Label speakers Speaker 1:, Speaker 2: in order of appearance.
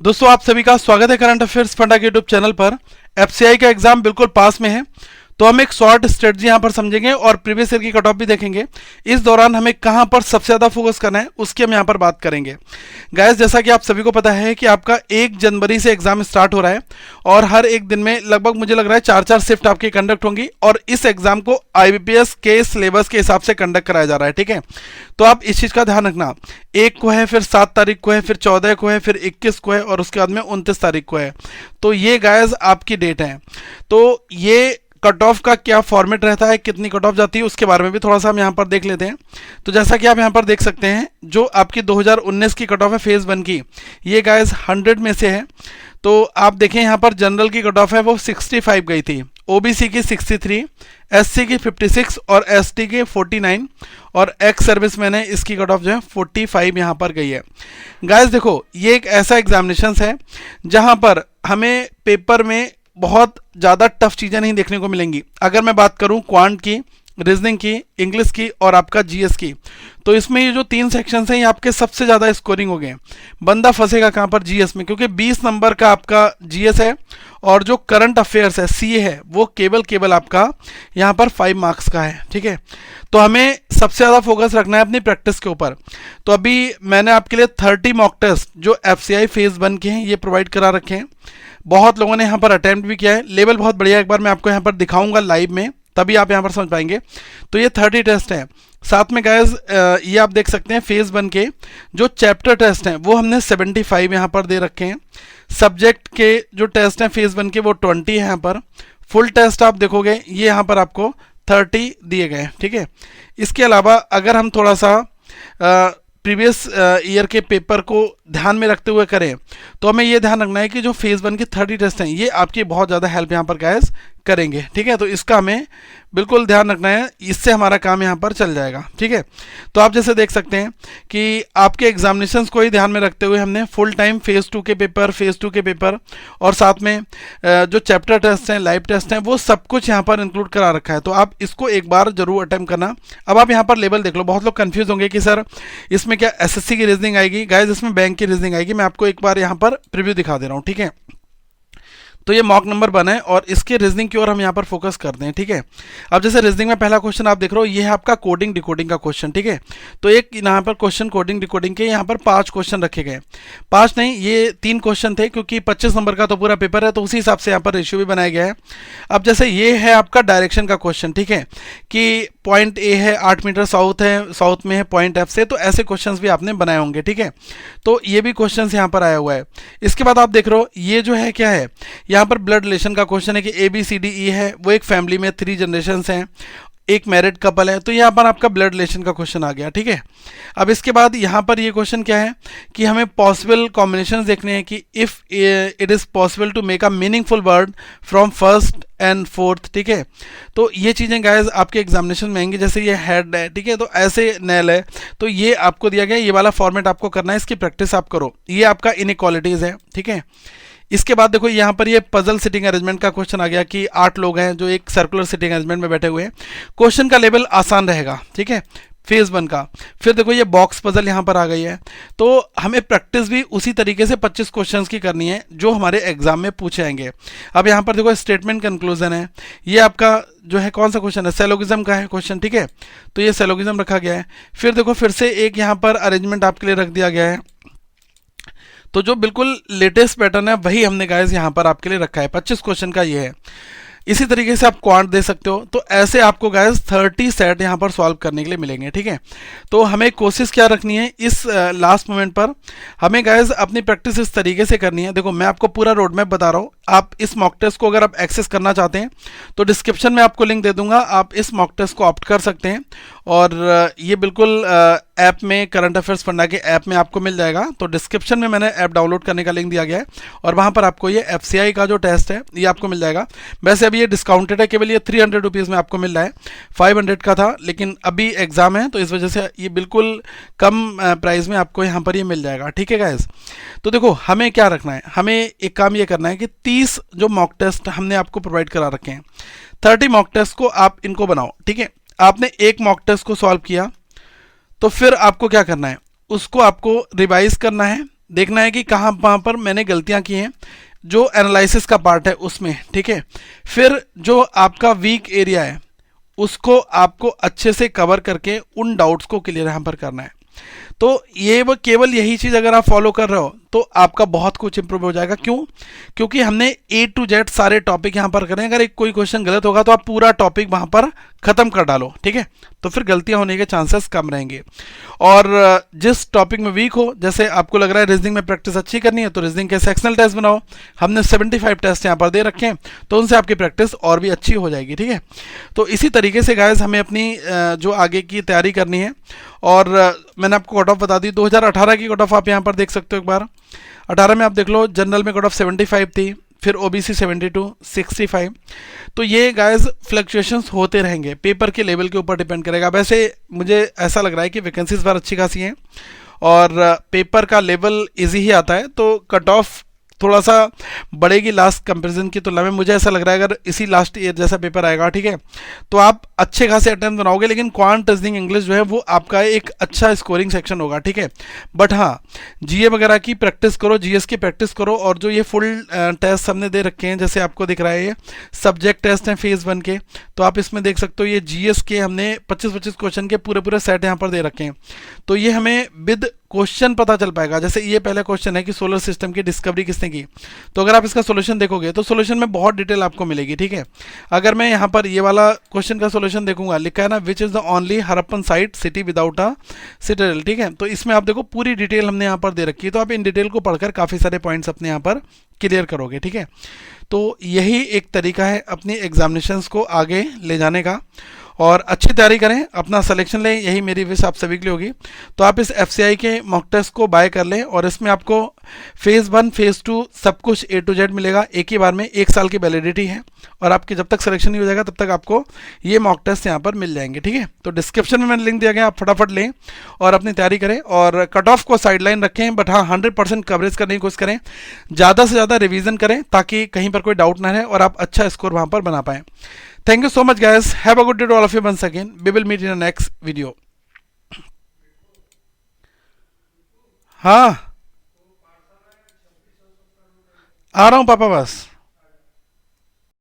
Speaker 1: दोस्तों आप सभी का स्वागत है करंट अफेयर्स फंडा के यूट्यूब चैनल पर। एफसीआई का एग्जाम बिल्कुल पास में है, तो हम एक शॉर्ट स्ट्रेटजी यहां पर समझेंगे और प्रीवियस ईयर की कट ऑफ भी देखेंगे। इस दौरान हमें कहां पर सबसे ज्यादा फोकस करना है उसकी हम यहां पर बात करेंगे। गाइस, जैसा कि आप सभी को पता है कि आपका 1 जनवरी से एग्जाम स्टार्ट हो रहा है और हर एक दिन में लगभग मुझे लग रहा है 4-4 शिफ्ट आपकी कंडक्ट होंगी और इस एग्जाम को आईबीपीएस के सिलेबस के हिसाब से कंडक्ट कराया जा रहा है। ठीक है, तो आप इस चीज का ध्यान रखना। 1 को है, फिर 7 तारीख को है, फिर 14 को है, फिर 21 को है और उसके बाद में 29 तारीख को है। तो ये गाइस आपकी डेट है। तो ये कट ऑफ का क्या फॉर्मेट रहता है, कितनी कट ऑफ जाती है, उसके बारे में भी थोड़ा सा हम यहाँ पर देख लेते हैं। तो जैसा कि आप यहाँ पर देख सकते हैं, जो आपकी 2019 की कट ऑफ है फेज 1 की, ये गाइस 100 में से है। तो आप देखें यहाँ पर जनरल की कट ऑफ है वो 65 गई थी, ओबीसी की 63, एससी की 56 और एसटी की 49 और एक्स सर्विसमैन है इसकी कट ऑफ जो है 45 यहाँ पर गई है। गाइस देखो, ये एक ऐसा एग्जामिनेशन है जहाँ पर हमें पेपर में बहुत ज़्यादा टफ चीज़ें नहीं देखने को मिलेंगी। अगर मैं बात करूं क्वांट की, रीजनिंग की, इंग्लिश की और आपका जीएस की, तो इसमें ये जो 3 सेक्शंस हैं ये आपके सबसे ज़्यादा स्कोरिंग हो गए। बंदा फंसेगा कहाँ पर? जीएस में, क्योंकि 20 नंबर का आपका जीएस है और जो करंट अफेयर्स है सीए है वो केवल आपका यहाँ पर 5 मार्क्स का है। ठीक है, तो हमें सबसे ज़्यादा फोकस रखना है अपनी प्रैक्टिस के ऊपर। तो अभी मैंने आपके लिए 30 मॉक टेस्ट जो एफसीआई फेज 1 के हैं ये प्रोवाइड करा रखे हैं। बहुत लोगों ने यहाँ पर अटेम्प्ट भी किया है, लेवल बहुत बढ़िया। एक बार मैं आपको यहाँ पर दिखाऊंगा लाइव में, तभी आप यहाँ पर समझ पाएंगे। तो ये 30 टेस्ट हैं। साथ में गाइस ये आप देख सकते हैं फेज 1 के जो चैप्टर टेस्ट हैं वो हमने 75 यहाँ पर दे रखे हैं। सब्जेक्ट के जो टेस्ट हैं फेज 1 के वो 20 है यहाँ पर। फुल टेस्ट आप देखोगे ये यहाँ पर आपको 30 दिए गए हैं। ठीक है, इसके अलावा अगर हम थोड़ा सा प्रीवियस ईयर के पेपर को ध्यान में रखते हुए करें तो हमें ये ध्यान रखना है कि जो फेज 1 की 30 टेस्ट हैं ये आपकी बहुत ज़्यादा हेल्प यहाँ पर गाइस करेंगे। ठीक है, तो इसका हमें बिल्कुल ध्यान रखना है, इससे हमारा काम यहाँ पर चल जाएगा। ठीक है, तो आप जैसे देख सकते हैं कि आपके एग्जामिनेशंस को ही ध्यान में रखते हुए हमने फुल टाइम फेज 2 के पेपर और साथ में जो चैप्टर टेस्ट हैं, लाइव टेस्ट हैं, वो सब कुछ यहाँ पर इंक्लूड करा रखा है। तो आप इसको एक बार जरूर अटेम्प्ट करना। अब आप यहाँ पर लेवल देख लो। बहुत लोग कंफ्यूज होंगे कि सर इसमें क्या एसएससी की रीजनिंग आएगी? गाइस, इसमें बैंक की रीजनिंग आएगी। मैं आपको एक बार यहाँ पर प्रीव्यू दिखा दे रहा हूँ। ठीक है, तो ये मॉक नंबर 1 है और इसके रीजनिंग की ओर हम यहाँ पर फोकस करते हैं। ठीक है, अब जैसे रीजनिंग में पहला क्वेश्चन आप देख रहे हो, ये है आपका कोडिंग डिकोडिंग का क्वेश्चन। ठीक है, तो एक यहाँ पर क्वेश्चन कोडिंग डिकोडिंग के यहाँ पर 5 क्वेश्चन रखे गए। 5 नहीं, ये 3 क्वेश्चन थे क्योंकि 25 नंबर का तो पूरा पेपर है, तो उसी हिसाब से यहाँ पर रेशियो भी बनाया गया है। अब जैसे ये है आपका डायरेक्शन का क्वेश्चन। ठीक है, कि पॉइंट ए है 8 मीटर साउथ है, साउथ में है पॉइंट एफ से, तो ऐसे क्वेश्चन भी आपने बनाए होंगे। ठीक है, तो ये भी क्वेश्चन यहाँ पर आया हुआ है। इसके बाद आप देख रहे हो ये जो है क्या है, यहाँ पर ब्लड रिलेशन का क्वेश्चन है कि ABCDE है, वो एक फैमिली में 3 जनरेशंस हैं, एक मैरिड कपल है, तो यहाँ पर आपका ब्लड रिलेशन का क्वेश्चन आ गया। ठीक है, अब इसके बाद यहाँ पर ये क्वेश्चन क्या है कि हमें पॉसिबल कॉम्बिनेशंस देखने हैं कि if it is possible to make a meaningful word from first and fourth. ठीक है, तो ये चीज़ें गाइस आपके एग्जामिनेशन में आएंगी। जैसे ये हेड है, ठीक है, तो ऐसे नेल है, तो ये आपको दिया गया, ये वाला फॉर्मेट आपको करना है, इसकी प्रैक्टिस आप करो। ये आपका इनइक्वालिटीज़ है। ठीक है, इसके बाद देखो यहाँ पर ये पजल सिटिंग अरेंजमेंट का क्वेश्चन आ गया कि 8 लोग हैं जो एक सर्कुलर सिटिंग अरेंजमेंट में बैठे हुए हैं। क्वेश्चन का लेवल आसान रहेगा। ठीक है, फेज 1 का। फिर देखो ये बॉक्स पजल यहाँ पर आ गई है, तो हमें प्रैक्टिस भी उसी तरीके से 25 क्वेश्चंस की करनी है जो हमारे एग्जाम में पूछे जाएंगे। अब यहाँ पर देखो स्टेटमेंट कंक्लूजन है, ये आपका जो है कौन सा क्वेश्चन है, सेलोगिज्म का है क्वेश्चन। ठीक है, तो ये सेलोगिज्म रखा गया है। फिर देखो फिर से एक यहाँ पर अरेंजमेंट आपके लिए रख दिया गया है, तो जो बिल्कुल लेटेस्ट पैटर्न है वही हमने गाइस यहाँ पर आपके लिए रखा है। 25 क्वेश्चन का ये है। इसी तरीके से आप क्वांट दे सकते हो। तो ऐसे आपको गाइस 30 सेट यहाँ पर सॉल्व करने के लिए मिलेंगे। ठीक है, तो हमें कोशिश क्या रखनी है इस लास्ट मोमेंट पर, हमें गाइस अपनी प्रैक्टिस इस तरीके से करनी है। देखो मैं आपको पूरा रोड मैप बता रहा हूँ। आप इस मॉक टेस्ट को अगर आप एक्सेस करना चाहते हैं तो डिस्क्रिप्शन में आपको लिंक दे दूंगा, आप इस मॉक टेस्ट को ऑप्ट कर सकते हैं और ये बिल्कुल ऐप में करंट अफेयर्स फंडा के ऐप में आपको मिल जाएगा। तो डिस्क्रिप्शन में मैंने ऐप डाउनलोड करने का लिंक दिया गया है और वहाँ पर आपको ये एफसीआई का जो टेस्ट है ये आपको मिल जाएगा। वैसे अभी ये डिस्काउंटेड है, केवल ये 300 रुपीज़ में आपको मिल रहा है। 500 का था, लेकिन अभी एग्जाम है तो इस वजह से ये बिल्कुल कम प्राइस में आपको यहाँ पर ये मिल जाएगा। ठीक है गाइस, तो देखो हमें क्या रखना है, हमें एक काम ये करना है कि 30 जो मॉक टेस्ट हमने आपको प्रोवाइड करा रखे हैं, 30 मॉक टेस्ट को आप इनको बनाओ। ठीक है, आपने एक मॉक टेस्ट को सॉल्व किया तो फिर आपको क्या करना है, उसको आपको रिवाइज करना है देखना है कि कहाँ वहाँ पर मैंने गलतियाँ की हैं, जो एनालिसिस का पार्ट है उसमें, ठीक है। फिर जो आपका वीक एरिया है उसको आपको अच्छे से कवर करके उन डाउट्स को क्लियर यहाँ पर करना है। तो ये वो केवल यही चीज़ अगर आप फॉलो कर रहे हो तो आपका बहुत कुछ इंप्रूव हो जाएगा। क्यों? क्योंकि हमने ए टू जेड सारे टॉपिक यहाँ पर करें। अगर एक कोई क्वेश्चन गलत होगा तो आप पूरा टॉपिक वहाँ पर ख़त्म कर डालो, ठीक है, तो फिर गलतियाँ होने के चांसेस कम रहेंगे। और जिस टॉपिक में वीक हो, जैसे आपको लग रहा है रीजनिंग में प्रैक्टिस अच्छी करनी है, तो रीजनिंग के सेक्शनल टेस्ट बनाओ। हमने 75 टेस्ट यहाँ पर दे रखे हैं, तो उनसे आपकी प्रैक्टिस और भी अच्छी हो जाएगी, ठीक है। तो इसी तरीके से गाइस हमें अपनी जो आगे की तैयारी करनी है। और मैंने आपको कट ऑफ बता दी, 2018 की कट ऑफ आप यहाँ पर देख सकते हो। एक बार 18 में आप देख लो, जनरल में कट ऑफ 75 थी, फिर ओबीसी 72, 65। तो ये गाइस फ्लक्चुएशंस होते रहेंगे, पेपर के लेवल के ऊपर डिपेंड करेगा। वैसे मुझे ऐसा लग रहा है कि वैकेंसी इस बार अच्छी खासी हैं और पेपर का लेवल इजी ही आता है, तो कट ऑफ थोड़ा सा बढ़ेगी लास्ट कंपैरिजन की तुलना में। मुझे ऐसा लग रहा है अगर इसी लास्ट ईयर जैसा पेपर आएगा, ठीक है, तो आप अच्छे खासे अटेम्प्ट बनाओगे। लेकिन क्वांट, रीजनिंग, इंग्लिश जो है वो आपका एक अच्छा स्कोरिंग सेक्शन होगा, ठीक है। बट हाँ, जीए वगैरह की प्रैक्टिस करो, जीएस की प्रैक्टिस करो। और जो ये फुल टेस्ट हमने दे रखे हैं, जैसे आपको दिख रहा है ये सब्जेक्ट टेस्ट हैं फेज 1 के, तो आप इसमें देख सकते हो ये जीएस के हमने 25-25 क्वेश्चन के पूरे पूरे सेट यहाँ पर दे रखे हैं। तो ये हमें विद क्वेश्चन पता चल पाएगा। जैसे ये पहला क्वेश्चन है कि सोलर सिस्टम की डिस्कवरी किसने की, तो अगर आप इसका सोल्यूशन देखोगे तो सोल्यूशन में बहुत डिटेल आपको मिलेगी, ठीक है। अगर मैं यहाँ पर ये वाला क्वेश्चन का सोल्यूशन देखूंगा, लिखा है ना which is the only Harappan site city without a Citadel, ठीक है, तो इसमें आप देखो पूरी डिटेल हमने यहाँ पर दे रखी है। तो आप इन डिटेल को पढ़कर काफ़ी सारे पॉइंट्स अपने यहाँ पर क्लियर करोगे, ठीक है। तो यही एक तरीका है अपनी एग्जामिनेशंस को आगे ले जाने का। और अच्छी तैयारी करें, अपना सिलेक्शन लें, यही मेरी विश आप सभी के लिए होगी। तो आप इस एफसीआई के मॉक टेस्ट को बाय कर लें और इसमें आपको फेज़ 1 फेज़ 2 सब कुछ ए टू जेड मिलेगा एक ही बार में। 1 साल की वैलिडिटी है और आपकी जब तक सिलेक्शन नहीं हो जाएगा तब तक आपको ये मॉक टेस्ट यहाँ पर मिल जाएंगे, ठीक है। तो डिस्क्रिप्शन में मैंने लिंक दिया गया, आप फटाफट लें और अपनी तैयारी करें और कट ऑफ को साइडलाइन रखें। बट हाँ, 100% कवरेज करने की कोशिश करें, ज़्यादा से ज़्यादा रिवीजन करें ताकि कहीं पर कोई डाउट ना रहे और आप अच्छा स्कोर वहाँ पर बना पाएँ। Thank you so much guys. Have a good day to all of you once again. We will meet in the next video. हाँ, आ रहा हूँ पापा बस।